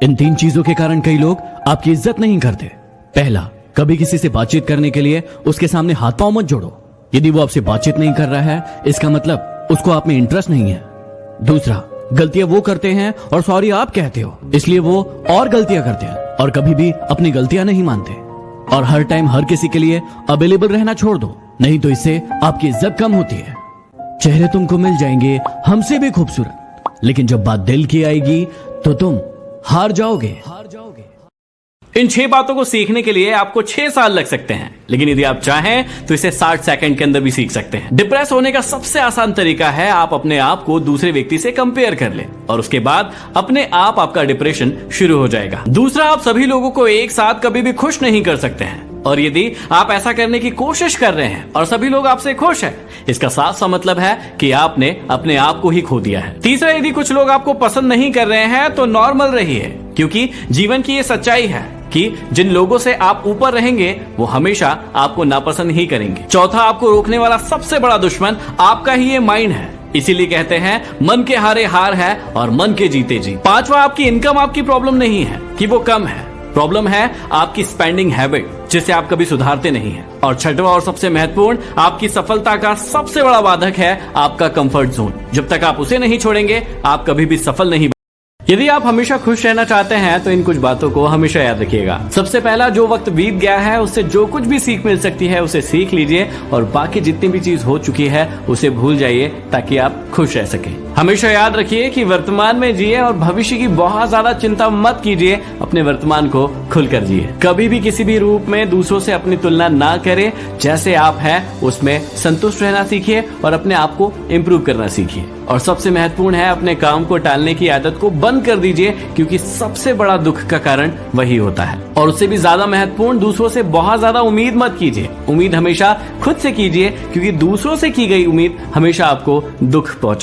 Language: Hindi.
इन 3 चीजों के कारण कई लोग आपकी इज्जत नहीं करते। पहला, कभी किसी से बातचीत करने के लिए उसके सामने हाथ पांव मत जोड़ो। यदि वो आपसे बातचीत नहीं कर रहा है, इसका मतलब उसको आप में इंटरेस्ट नहीं है। दूसरा, गलतियां वो करते हैं और सॉरी आप कहते हो, इसलिए वो और गलतियां करते हैं और कभी भी अपनी गलतियां नहीं मानते। और हर टाइम हर किसी के लिए अवेलेबल रहना छोड़ दो, नहीं तो इससे आपकी इज्जत कम होती है। चेहरे तुमको मिल जाएंगे हमसे भी खूबसूरत, लेकिन जब बात दिल की आएगी तो तुम हार जाओगे। इन 6 बातों को सीखने के लिए आपको 6 साल लग सकते हैं, लेकिन यदि आप चाहें तो इसे 60 सेकंड के अंदर भी सीख सकते हैं। डिप्रेस होने का सबसे आसान तरीका है आप अपने आप को दूसरे व्यक्ति से कंपेयर कर लें और उसके बाद अपने आप आपका डिप्रेशन शुरू हो जाएगा। दूसरा, आप सभी लोगों को एक साथ कभी भी खुश नहीं कर सकते हैं, और यदि आप ऐसा करने की कोशिश कर रहे हैं और सभी लोग आपसे खुश हैं, इसका साफ सा मतलब है कि आपने अपने आप को ही खो दिया है। तीसरा, यदि कुछ लोग आपको पसंद नहीं कर रहे हैं तो नॉर्मल रहिए, क्योंकि जीवन की ये सच्चाई है कि जिन लोगों से आप ऊपर रहेंगे वो हमेशा आपको नापसंद ही करेंगे। चौथा, आपको रोकने वाला सबसे बड़ा दुश्मन आपका ही ये माइंड है, इसीलिए कहते हैं मन के हारे हार है और मन के जीते जीत। पांचवा, आपकी इनकम आपकी प्रॉब्लम नहीं है कि वो कम है, प्रॉब्लम है आपकी स्पेंडिंग हैबिट, जिसे आप कभी सुधारते नहीं हैं। और छठवां और सबसे महत्वपूर्ण, आपकी सफलता का सबसे बड़ा बाधक है आपका कंफर्ट जोन। जब तक आप उसे नहीं छोड़ेंगे, आप कभी भी सफल नहीं। यदि आप हमेशा खुश रहना चाहते हैं तो इन कुछ बातों को हमेशा याद रखिएगा। सबसे पहला, जो वक्त बीत गया है उससे जो कुछ भी सीख मिल सकती है उसे सीख लीजिए, और बाकी जितनी भी चीज हो चुकी है उसे भूल जाइए ताकि आप खुश रह सकें। हमेशा याद रखिए कि वर्तमान में जिए और भविष्य की बहुत ज्यादा चिंता मत कीजिए, अपने वर्तमान को खुलकर जिए। कभी भी किसी भी रूप में दूसरों से अपनी तुलना ना करें, जैसे आप हैं उसमें संतुष्ट रहना सीखिए और अपने आप को इम्प्रूव करना सीखिए। और सबसे महत्वपूर्ण है, अपने काम को टालने की आदत को बंद कर दीजिए, क्योंकि सबसे बड़ा दुख का कारण वही होता है। और उससे भी ज्यादा महत्वपूर्ण, दूसरों से बहुत ज्यादा उम्मीद मत कीजिए। उम्मीद हमेशा खुद से कीजिए, क्योंकि दूसरों से की गई उम्मीद हमेशा आपको दुख पहुंचे।